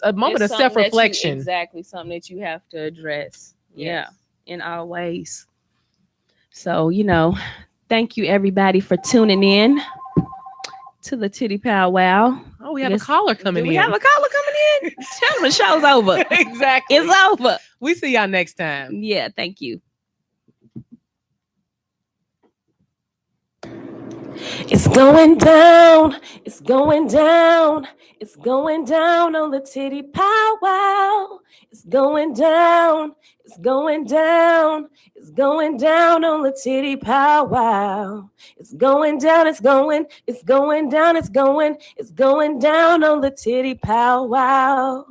a moment It's of something self-reflection. exactly something that you have to address. Yeah. Yes. In all ways. So, thank you everybody for tuning in to the Tiddy Pow Wow. Oh, we have a caller coming Do in. we have a caller coming in? Tell them the show's over. Exactly. It's over. We see y'all next time. Yeah, thank you. It's going down. It's going down. It's going down on the Tiddy Pow Wow. It's going down. It's going down. It's going down on the Tiddy Pow Wow. It's going down. It's going down. It's going down on the Tiddy Pow Wow.